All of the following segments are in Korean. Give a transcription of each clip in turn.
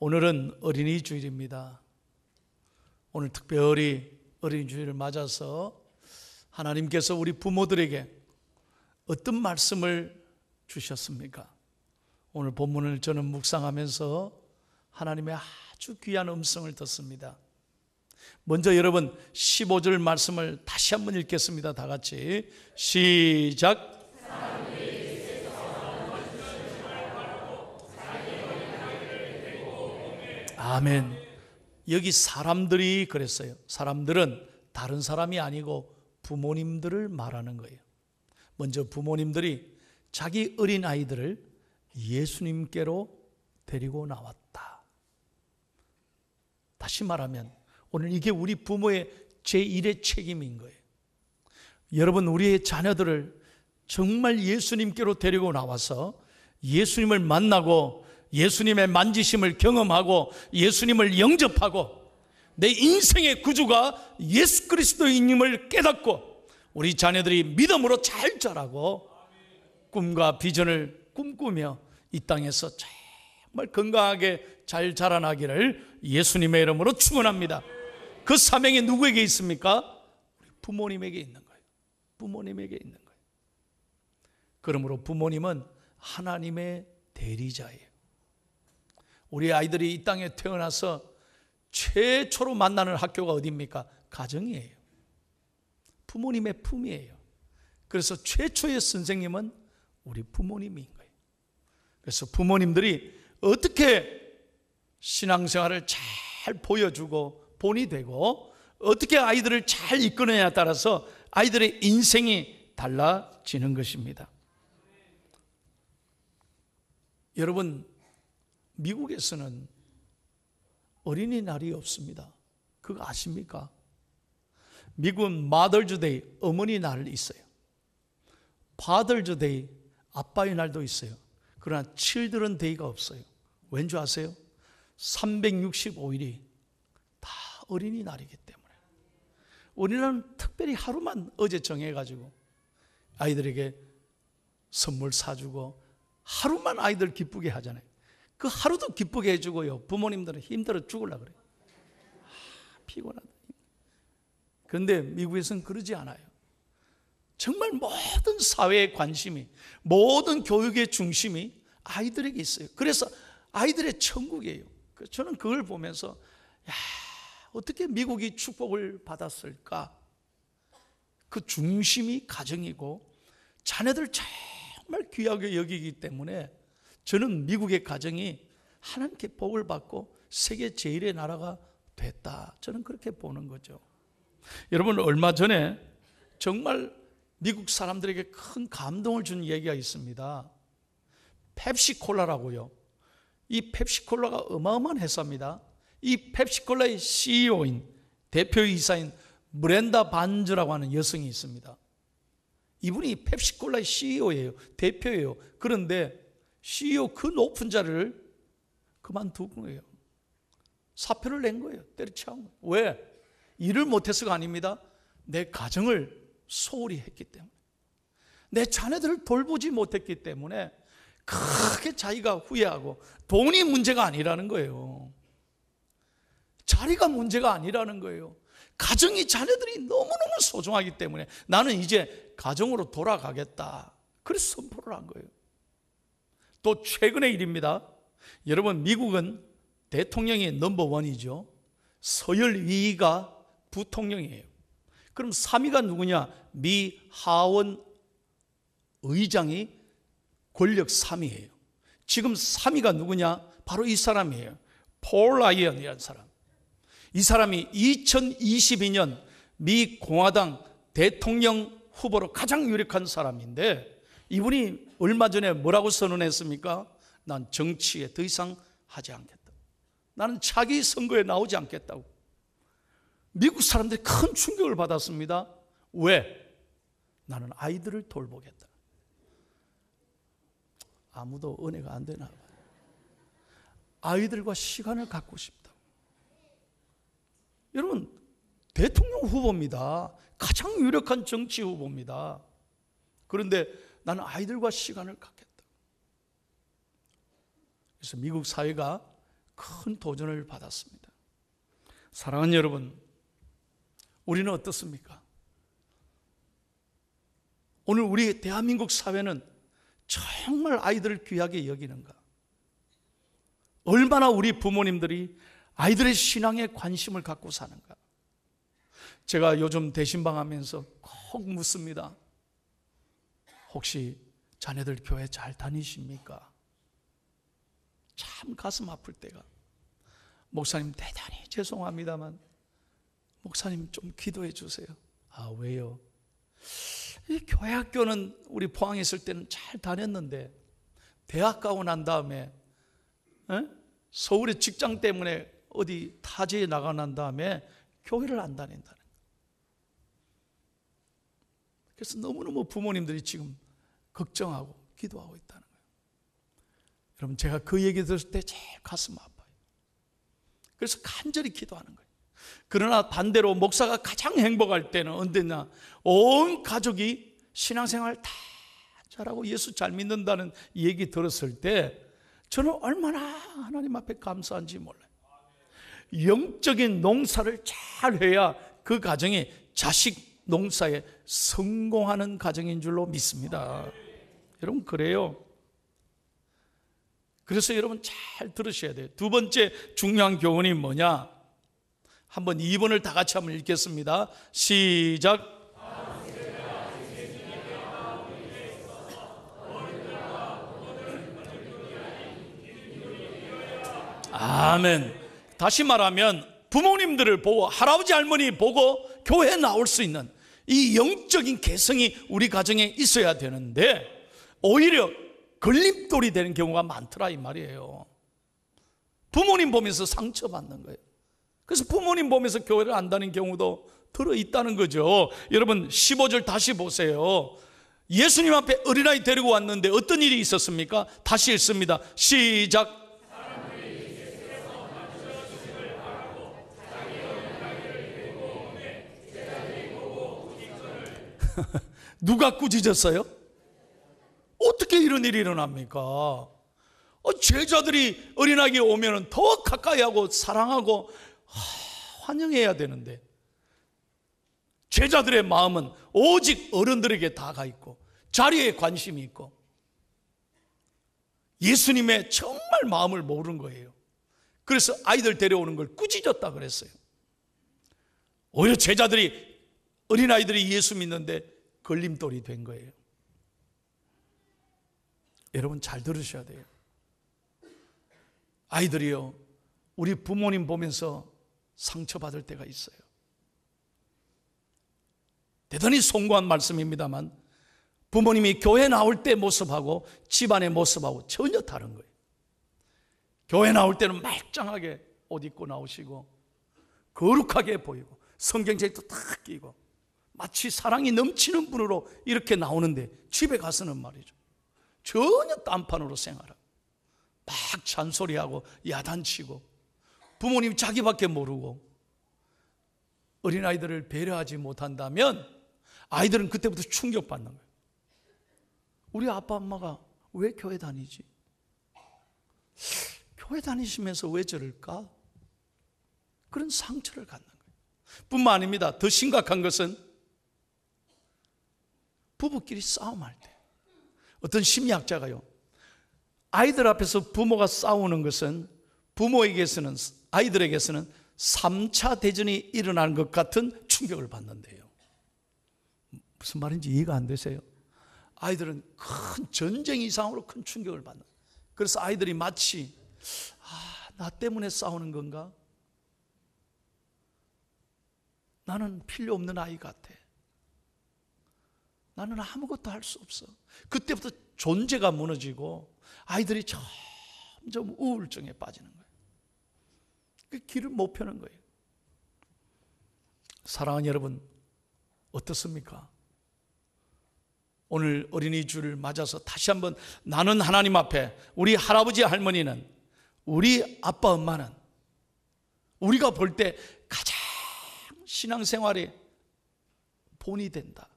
오늘은 어린이 주일입니다. 오늘 특별히 어린이 주일을 맞아서 하나님께서 우리 부모들에게 어떤 말씀을 주셨습니까? 오늘 본문을 저는 묵상하면서 하나님의 아주 귀한 음성을 듣습니다. 먼저 여러분 15절 말씀을 다시 한번 읽겠습니다. 다 같이 시작. 아멘. 여기 사람들이 그랬어요. 사람들은 다른 사람이 아니고 부모님들을 말하는 거예요. 먼저 부모님들이 자기 어린 아이들을 예수님께로 데리고 나왔다. 다시 말하면 오늘 이게 우리 부모의 제1의 책임인 거예요. 여러분, 우리의 자녀들을 정말 예수님께로 데리고 나와서 예수님을 만나고 예수님의 만지심을 경험하고 예수님을 영접하고 내 인생의 구주가 예수 그리스도인임을 깨닫고 우리 자녀들이 믿음으로 잘 자라고 꿈과 비전을 꿈꾸며 이 땅에서 정말 건강하게 잘 자라나기를 예수님의 이름으로 축원합니다. 그 사명이 누구에게 있습니까? 우리 부모님에게 있는 거예요. 부모님에게 있는 거예요. 그러므로 부모님은 하나님의 대리자예요. 우리 아이들이 이 땅에 태어나서 최초로 만나는 학교가 어디입니까? 가정이에요. 부모님의 품이에요. 그래서 최초의 선생님은 우리 부모님인 거예요. 그래서 부모님들이 어떻게 신앙생활을 잘 보여주고 본이 되고 어떻게 아이들을 잘 이끌느냐에 따라서 아이들의 인생이 달라지는 것입니다. 여러분, 미국에서는 어린이날이 없습니다. 그거 아십니까? 미국은 마더즈데이, 어머니 날이 있어요. 파더즈데이, 아빠의 날도 있어요. 그러나 칠드런 데이가 없어요. 왠지 아세요? 365일이 다 어린이날이기 때문에 우리는 특별히 하루만 어제 정해가지고 아이들에게 선물 사주고 하루만 아이들 기쁘게 하잖아요. 그 하루도 기쁘게 해주고요. 부모님들은 힘들어 죽으려고 그래요. 피곤하다. 그런데 미국에서는 그러지 않아요. 정말 모든 사회의 관심이, 모든 교육의 중심이 아이들에게 있어요. 그래서 아이들의 천국이에요. 저는 그걸 보면서 어떻게 미국이 축복을 받았을까? 그 중심이 가정이고 자녀들 정말 귀하게 여기기 때문에 저는 미국의 가정이 하나님께 복을 받고 세계 제일의 나라가 됐다. 저는 그렇게 보는 거죠. 여러분, 얼마 전에 정말 미국 사람들에게 큰 감동을 준 얘기가 있습니다. 펩시콜라라고요. 이 펩시콜라가 어마어마한 회사입니다. 이 펩시콜라의 CEO인, 대표이사인 브렌다 반즈라고 하는 여성이 있습니다. 이분이 펩시콜라의 CEO예요. 대표예요. 그런데 CEO 그 높은 자리를 그만둔 거예요. 사표를 낸 거예요. 때려치운 거예요. 왜? 일을 못해서가 아닙니다. 내 가정을 소홀히 했기 때문에, 내 자녀들을 돌보지 못했기 때문에 크게 자기가 후회하고, 돈이 문제가 아니라는 거예요. 자리가 문제가 아니라는 거예요. 가정이, 자녀들이 너무너무 소중하기 때문에 나는 이제 가정으로 돌아가겠다. 그래서 선포를 한 거예요. 또 최근의 일입니다. 여러분, 미국은 대통령이 넘버원이죠. 서열 2위가 부통령이에요. 그럼 3위가 누구냐? 미 하원 의장이 권력 3위예요. 지금 3위가 누구냐? 바로 이 사람이에요. 폴 라이언이라는 사람. 이 사람이 2022년 미 공화당 대통령 후보로 가장 유력한 사람인데, 이분이 얼마 전에 뭐라고 선언했습니까? 난 정치에 더 이상 하지 않겠다. 나는 차기 선거에 나오지 않겠다고. 미국 사람들이 큰 충격을 받았습니다. 왜? 나는 아이들을 돌보겠다. 아무도 은혜가 안 되나 봐요. 아이들과 시간을 갖고 싶다. 여러분, 대통령 후보입니다. 가장 유력한 정치 후보입니다. 그런데 나는 아이들과 시간을 갖겠다. 그래서 미국 사회가 큰 도전을 받았습니다. 사랑하는 여러분, 우리는 어떻습니까? 오늘 우리 대한민국 사회는 정말 아이들을 귀하게 여기는가? 얼마나 우리 부모님들이 아이들의 신앙에 관심을 갖고 사는가? 제가 요즘 대신방 하면서 꼭 묻습니다. 혹시 자녀들 교회 잘 다니십니까? 참 가슴 아플 때가, 목사님 대단히 죄송합니다만 목사님 좀 기도해 주세요. 아, 왜요? 이 교회 학교는 우리 포항에 있을 때는 잘 다녔는데 대학 가고 난 다음에 서울의 직장 때문에 어디 타지에 나가 난 다음에 교회를 안 다닌다는 거예요. 그래서 너무너무 부모님들이 지금 걱정하고 기도하고 있다는 거예요. 여러분, 제가 그 얘기 들었을 때 제일 가슴 아파요. 그래서 간절히 기도하는 거예요. 그러나 반대로 목사가 가장 행복할 때는 언제냐? 온 가족이 신앙생활 다 잘하고 예수 잘 믿는다는 얘기 들었을 때 저는 얼마나 하나님 앞에 감사한지 몰라요. 영적인 농사를 잘 해야 그 가정이 자식 농사에 성공하는 가정인 줄로 믿습니다. 여러분, 그래요. 그래서 여러분 잘 들으셔야 돼요. 두 번째 중요한 교훈이 뭐냐? 한번 2번을 다 같이 한번 읽겠습니다. 시작. 아멘. 다시 말하면 부모님들을 보고 할아버지 할머니 보고 교회에 나올 수 있는 이 영적인 개성이 우리 가정에 있어야 되는데 오히려 걸림돌이 되는 경우가 많더라 이 말이에요. 부모님 보면서 상처받는 거예요. 그래서 부모님 보면서 교회를 안 다니는 경우도 들어있다는 거죠. 여러분 15절 다시 보세요. 예수님 앞에 어린아이 데리고 왔는데 어떤 일이 있었습니까? 다시 읽습니다. 시작. 누가 꾸짖었어요? 어떻게 이런 일이 일어납니까? 제자들이 어린아이가 오면 더 가까이 하고 사랑하고 환영해야 되는데 제자들의 마음은 오직 어른들에게 다 가 있고 자리에 관심이 있고 예수님의 정말 마음을 모르는 거예요. 그래서 아이들 데려오는 걸 꾸짖었다 그랬어요. 오히려 제자들이 어린아이들이 예수 믿는데 걸림돌이 된 거예요. 여러분 잘 들으셔야 돼요. 아이들이요, 우리 부모님 보면서 상처받을 때가 있어요. 대단히 송구한 말씀입니다만 부모님이 교회 나올 때 모습하고 집안의 모습하고 전혀 다른 거예요. 교회 나올 때는 말짱하게 옷 입고 나오시고 거룩하게 보이고 성경책도 딱 끼고 마치 사랑이 넘치는 분으로 이렇게 나오는데 집에 가서는 말이죠, 전혀 딴판으로 생활하고 막 잔소리하고 야단치고 부모님 자기밖에 모르고 어린아이들을 배려하지 못한다면 아이들은 그때부터 충격받는 거예요. 우리 아빠 엄마가 왜 교회 다니지? 교회 다니시면서 왜 저럴까? 그런 상처를 갖는 거예요. 뿐만 아닙니다. 더 심각한 것은 부부끼리 싸움할 때 어떤 심리학자가요, 아이들 앞에서 부모가 싸우는 것은 부모에게서는, 아이들에게서는 3차 대전이 일어나는 것 같은 충격을 받는데요. 무슨 말인지 이해가 안 되세요? 아이들은 큰 전쟁 이상으로 큰 충격을 받는 거예요. 그래서 아이들이 마치 나 때문에 싸우는 건가? 나는 필요 없는 아이 같아. 나는 아무것도 할 수 없어. 그때부터 존재가 무너지고 아이들이 점점 우울증에 빠지는 거예요. 그 길을 못 펴는 거예요. 사랑하는 여러분, 어떻습니까? 오늘 어린이 주를 맞아서 다시 한번 나는 하나님 앞에, 우리 할아버지 할머니는, 우리 아빠 엄마는 우리가 볼 때 가장 신앙생활에 본이 된다.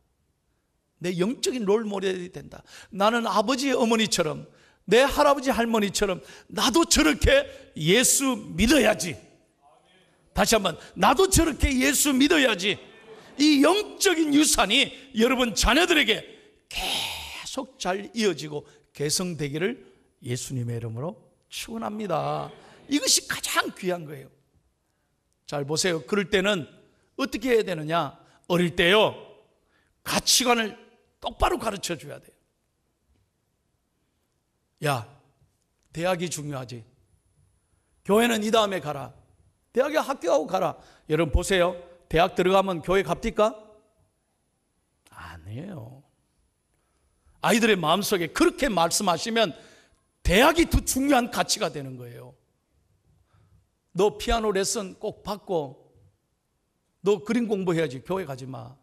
내 영적인 롤모델이 된다. 나는 아버지의 어머니처럼 내 할아버지 할머니처럼 나도 저렇게 예수 믿어야지. 다시 한번, 나도 저렇게 예수 믿어야지. 이 영적인 유산이 여러분 자녀들에게 계속 잘 이어지고 개성되기를 예수님의 이름으로 축원합니다. 이것이 가장 귀한 거예요. 잘 보세요. 그럴 때는 어떻게 해야 되느냐? 어릴 때요, 가치관을 똑바로 가르쳐 줘야 돼요. 야, 대학이 중요하지. 교회는 이 다음에 가라. 대학에 학교하고 가라. 여러분 보세요. 대학 들어가면 교회 갑니까? 아니에요. 아이들의 마음속에 그렇게 말씀하시면 대학이 더 중요한 가치가 되는 거예요. 너 피아노 레슨 꼭 받고 너 그림 공부해야지. 교회 가지 마.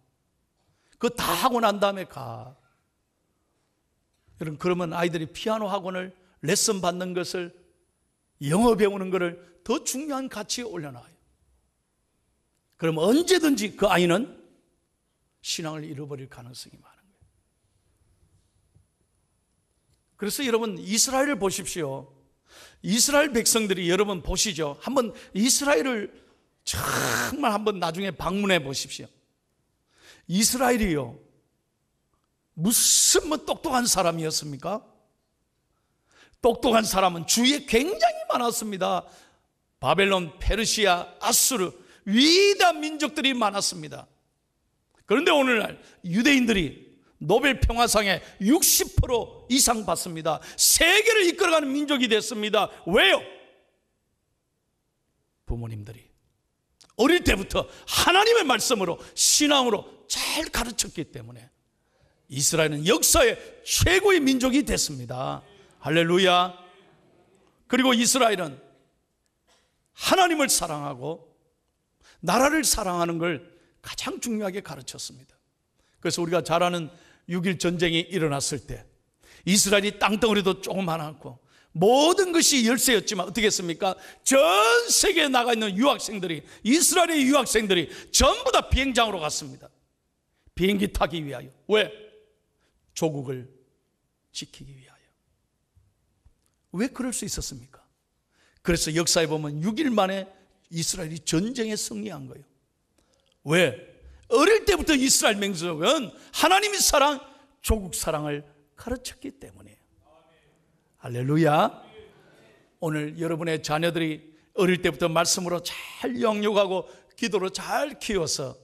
그거 다 하고 난 다음에 가. 여러분, 그러면 아이들이 피아노 학원을 레슨 받는 것을, 영어 배우는 것을 더 중요한 가치에 올려놔요. 그럼 언제든지 그 아이는 신앙을 잃어버릴 가능성이 많은 거예요. 그래서 여러분, 이스라엘을 보십시오. 이스라엘 백성들이, 여러분 보시죠. 한번 이스라엘을 정말 한번 나중에 방문해 보십시오. 이스라엘이요, 무슨 똑똑한 사람이었습니까? 똑똑한 사람은 주위에 굉장히 많았습니다. 바벨론, 페르시아, 아수르, 위대한 민족들이 많았습니다. 그런데 오늘날 유대인들이 노벨 평화상에 60% 이상 받습니다. 세계를 이끌어가는 민족이 됐습니다. 왜요? 부모님들이 어릴 때부터 하나님의 말씀으로, 신앙으로 잘 가르쳤기 때문에 이스라엘은 역사의 최고의 민족이 됐습니다. 할렐루야. 그리고 이스라엘은 하나님을 사랑하고 나라를 사랑하는 걸 가장 중요하게 가르쳤습니다. 그래서 우리가 잘 아는 6.1 전쟁이 일어났을 때 이스라엘이 땅덩어리도 조금 많았고 모든 것이 열세였지만 어떻게 했습니까? 전 세계에 나가 있는 유학생들이, 이스라엘의 유학생들이 전부 다 비행장으로 갔습니다. 비행기 타기 위하여. 왜? 조국을 지키기 위하여. 왜 그럴 수 있었습니까? 그래서 역사에 보면 6일 만에 이스라엘이 전쟁에 승리한 거예요. 왜? 어릴 때부터 이스라엘 민족은 하나님의 사랑, 조국 사랑을 가르쳤기 때문이에요. 할렐루야. 오늘 여러분의 자녀들이 어릴 때부터 말씀으로 잘 영육하고 기도로 잘 키워서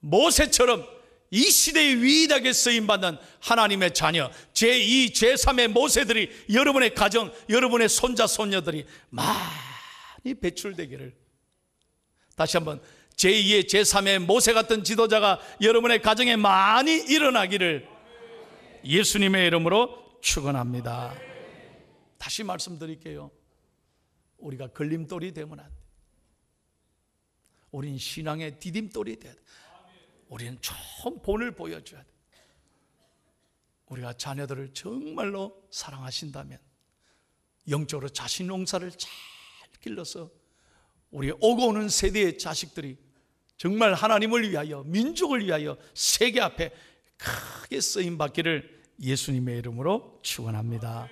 모세처럼 이 시대에 위대하게 쓰임받는 하나님의 자녀, 제2, 제3의 모세들이 여러분의 가정, 여러분의 손자, 손녀들이 많이 배출되기를, 다시 한번 제2의 제3의 모세 같은 지도자가 여러분의 가정에 많이 일어나기를 예수님의 이름으로 축원합니다. 다시 말씀드릴게요. 우리가 걸림돌이 되면 안 돼. 우린 신앙의 디딤돌이 돼야 돼. 우리는 좋은 본을 보여줘야 돼. 우리가 자녀들을 정말로 사랑하신다면 영적으로 자신 농사를 잘 길러서 우리 오고 오는 세대의 자식들이 정말 하나님을 위하여, 민족을 위하여 세계 앞에 크게 쓰임받기를 예수님의 이름으로 축원합니다.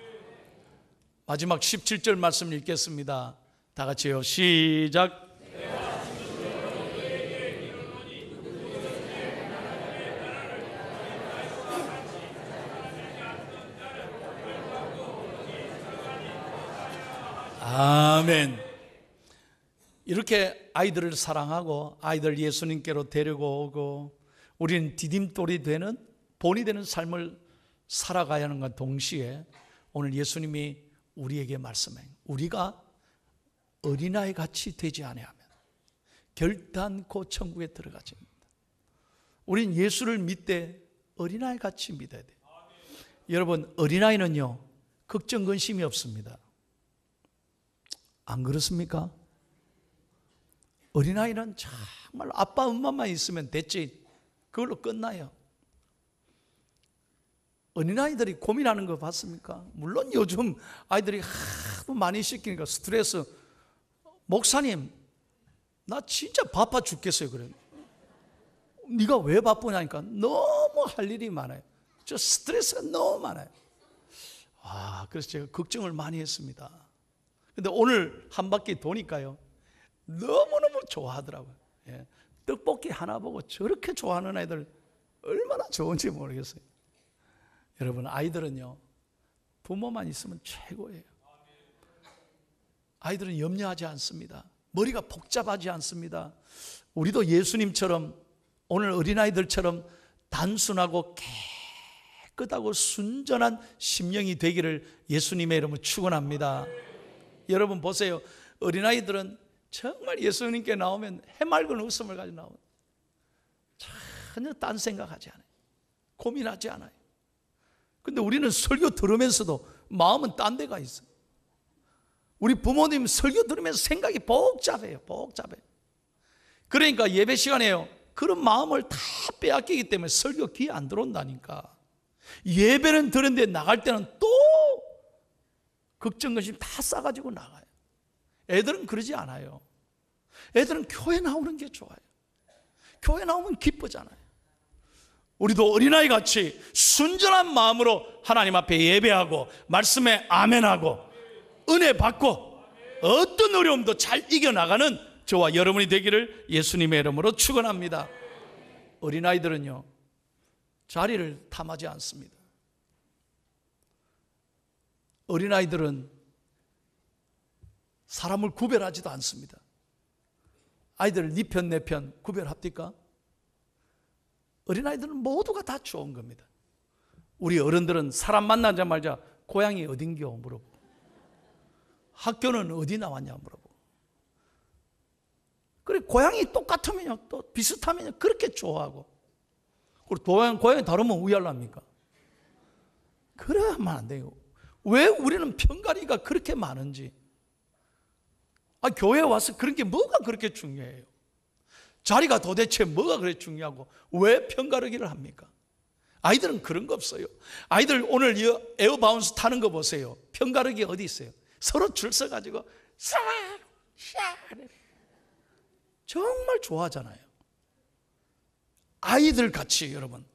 마지막 17절 말씀 읽겠습니다. 다 같이요. 시작. 아멘. 이렇게 아이들을 사랑하고 아이들 예수님께로 데리고 오고 우리는 디딤돌이 되는, 본이 되는 삶을 살아가야 하는 것 동시에 오늘 예수님이 우리에게 말씀해, 우리가 어린아이 같이 되지 아니하면 결단코 천국에 들어가지 못한다. 우린 예수를 믿되 어린아이 같이 믿어야 돼요. 여러분, 어린아이는요 걱정 근심이 없습니다. 안 그렇습니까? 어린아이는 정말 아빠 엄마만 있으면 됐지, 그걸로 끝나요. 어린아이들이 고민하는 거 봤습니까? 물론 요즘 아이들이 하도 많이 시키니까 스트레스. 목사님, 나 진짜 바빠 죽겠어요. 그래요. 네가 왜 바쁘냐니까 너무 할 일이 많아요. 저 스트레스가 너무 많아요. 그래서 제가 걱정을 많이 했습니다. 근데 오늘 한 바퀴 도니까요, 너무너무 좋아하더라고요. 예. 떡볶이 하나 보고 저렇게 좋아하는 아이들 얼마나 좋은지 모르겠어요. 여러분, 아이들은요, 부모만 있으면 최고예요. 아이들은 염려하지 않습니다. 머리가 복잡하지 않습니다. 우리도 예수님처럼, 오늘 어린아이들처럼 단순하고 깨끗하고 순전한 심령이 되기를 예수님의 이름으로 축원합니다. 여러분 보세요. 어린아이들은 정말 예수님께 나오면 해맑은 웃음을 가지고 나오면 전혀 딴 생각하지 않아요. 고민하지 않아요. 근데 우리는 설교 들으면서도 마음은 딴 데가 있어요. 우리 부모님 설교 들으면서 생각이 복잡해요. 그러니까 예배 시간에요, 그런 마음을 다 빼앗기기 때문에 설교 귀에 안 들어온다니까. 예배는 들었는데 나갈 때는 또 걱정 근심 다 싸가지고 나가요. 애들은 그러지 않아요. 애들은 교회 나오는 게 좋아요. 교회 나오면 기쁘잖아요. 우리도 어린아이 같이 순전한 마음으로 하나님 앞에 예배하고 말씀에 아멘하고 은혜 받고 어떤 어려움도 잘 이겨나가는 저와 여러분이 되기를 예수님의 이름으로 축원합니다. 어린아이들은요, 자리를 탐하지 않습니다. 어린아이들은 사람을 구별하지도 않습니다. 아이들 네 편 내 편 구별합니까? 어린아이들은 모두가 다 좋은 겁니다. 우리 어른들은 사람 만나자마자 고향이 어딘겨 물어보고, 학교는 어디 나왔냐 물어보고, 그래 고향이 똑같으면요, 또 비슷하면요 그렇게 좋아하고, 그리고 고향이 다르면 우열납니까? 그러면 안 돼요. 왜 우리는 편가리가 그렇게 많은지. 교회에 와서 그런 게 뭐가 그렇게 중요해요? 자리가 도대체 뭐가 그렇게 중요하고 왜 편가르기를 합니까? 아이들은 그런 거 없어요. 아이들 오늘 에어바운스 타는 거 보세요. 편가르기 어디 있어요? 서로 줄 서가지고 정말 좋아하잖아요. 아이들 같이 여러분,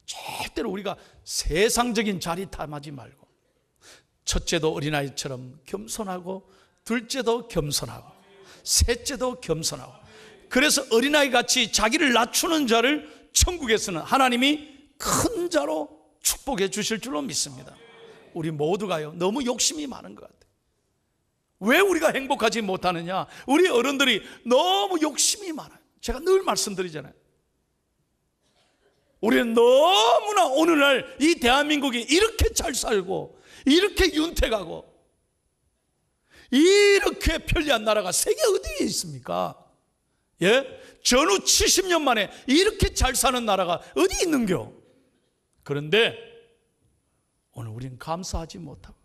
절대로 우리가 세상적인 자리 탐하지 말고, 첫째도 어린아이처럼 겸손하고, 둘째도 겸손하고, 셋째도 겸손하고, 그래서 어린아이 같이 자기를 낮추는 자를 천국에서는 하나님이 큰 자로 축복해 주실 줄로 믿습니다. 우리 모두가요, 너무 욕심이 많은 것 같아요. 왜 우리가 행복하지 못하느냐? 우리 어른들이 너무 욕심이 많아요. 제가 늘 말씀드리잖아요. 우리는 너무나 오늘날 이 대한민국이 이렇게 잘 살고, 이렇게 윤택하고, 이렇게 편리한 나라가 세계 어디에 있습니까? 예? 전후 70년 만에 이렇게 잘 사는 나라가 어디 있는겨? 그런데 오늘 우리는 감사하지 못하고,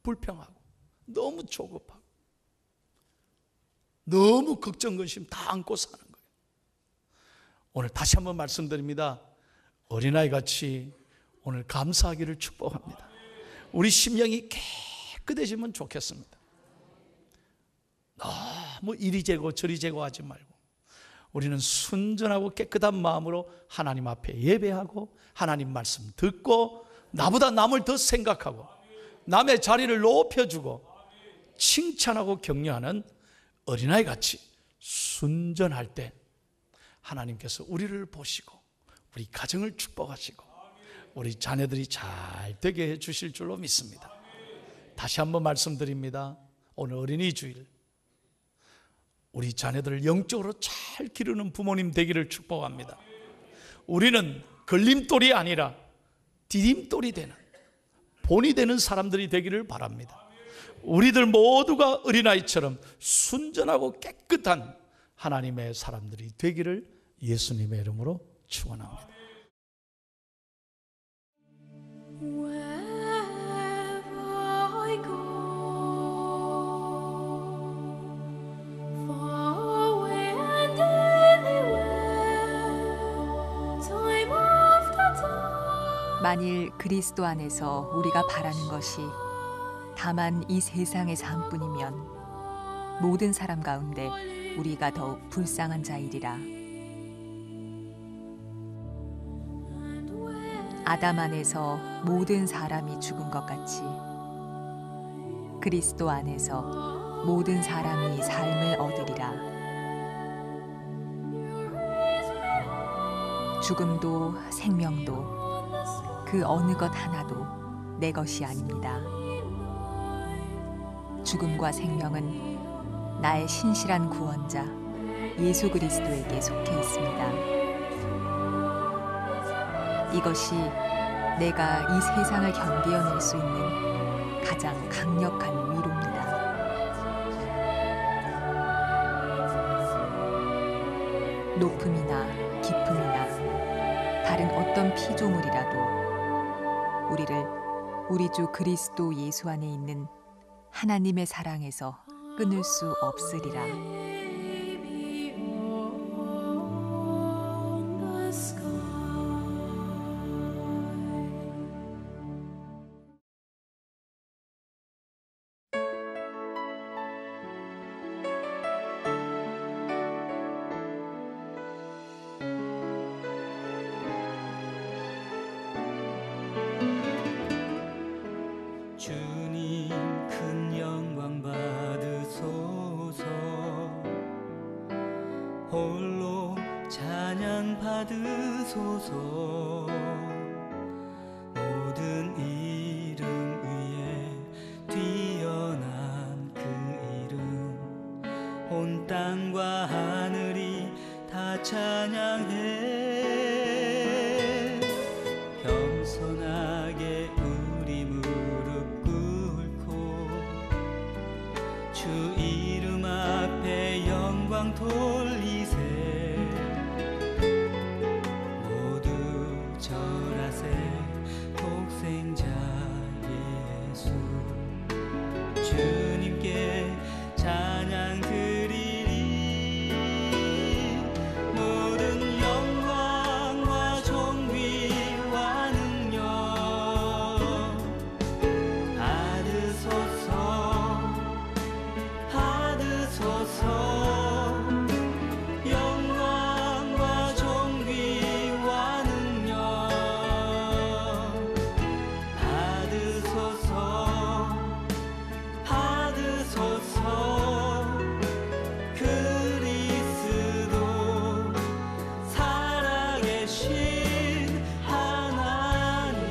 불평하고, 너무 조급하고, 너무 걱정 근심 다 안고 사는 거예요. 오늘 다시 한번 말씀드립니다. 어린아이 같이 오늘 감사하기를 축복합니다. 우리 심령이 깨끗해지면 좋겠습니다. 너무 이리 재고 저리 재고 하지 말고, 우리는 순전하고 깨끗한 마음으로 하나님 앞에 예배하고, 하나님 말씀 듣고, 나보다 남을 더 생각하고, 남의 자리를 높여주고, 칭찬하고 격려하는 어린아이 같이 순전할 때 하나님께서 우리를 보시고 우리 가정을 축복하시고 우리 자녀들이 잘 되게 해 주실 줄로 믿습니다. 다시 한번 말씀드립니다. 오늘 어린이 주일, 우리 자녀들을 영적으로 잘 기르는 부모님 되기를 축복합니다. 우리는 걸림돌이 아니라 디딤돌이 되는, 본이 되는 사람들이 되기를 바랍니다. 우리들 모두가 어린아이처럼 순전하고 깨끗한 하나님의 사람들이 되기를 예수님의 이름으로 축원합니다. 만일 그리스도 안에서 우리가 바라는 것이 다만 이 세상의 삶뿐이면 모든 사람 가운데 우리가 더욱 불쌍한 자이리라. 아담 안에서 모든 사람이 죽은 것 같이 그리스도 안에서 모든 사람이 삶을 얻으리라. 죽음도 생명도 그 어느 것 하나도 내 것이 아닙니다. 죽음과 생명은 나의 신실한 구원자 예수 그리스도에게 속해 있습니다. 이것이 내가 이 세상을 견디어낼 수 있는 가장 강력한 위로입니다. 높음이나 깊음이나 다른 어떤 피조물이라도 우리를 우리 주 그리스도 예수 안에 있는 하나님의 사랑에서 끊을 수 없으리라. 주님 큰 영광 받으소서. 홀로 찬양 받으소서. 모든 이름 위에 뛰어난 그 이름 온 땅과 하늘이 다 찬양해. 겸손하게 우리 무릎 꿇고 주 이름 앞에 영광 돌리세. 모두 절하세 독생자 예수. 주님께 찬양 드리리. 모든 영광과 존귀와 능력 받으소서. 받으소서. 영광과 존귀와 능력 받으소서. 받으소서. 그리스도 살아계신 하나님.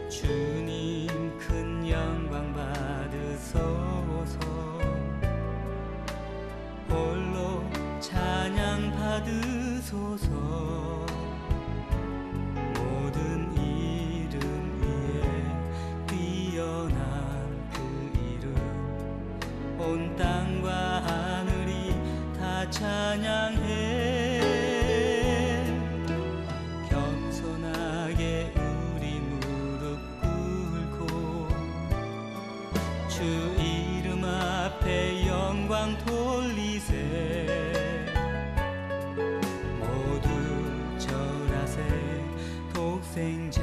주님 큰 영광 받으소서. 홀로 찬양 받으소서. 모든 이름 위에 뛰어난 그 이름 온 땅과 하늘이 다 찬양해. 겸손하게 우리 무릎 꿇고 주 이름 앞에 영광 돌리세. 모두 절하세 독생자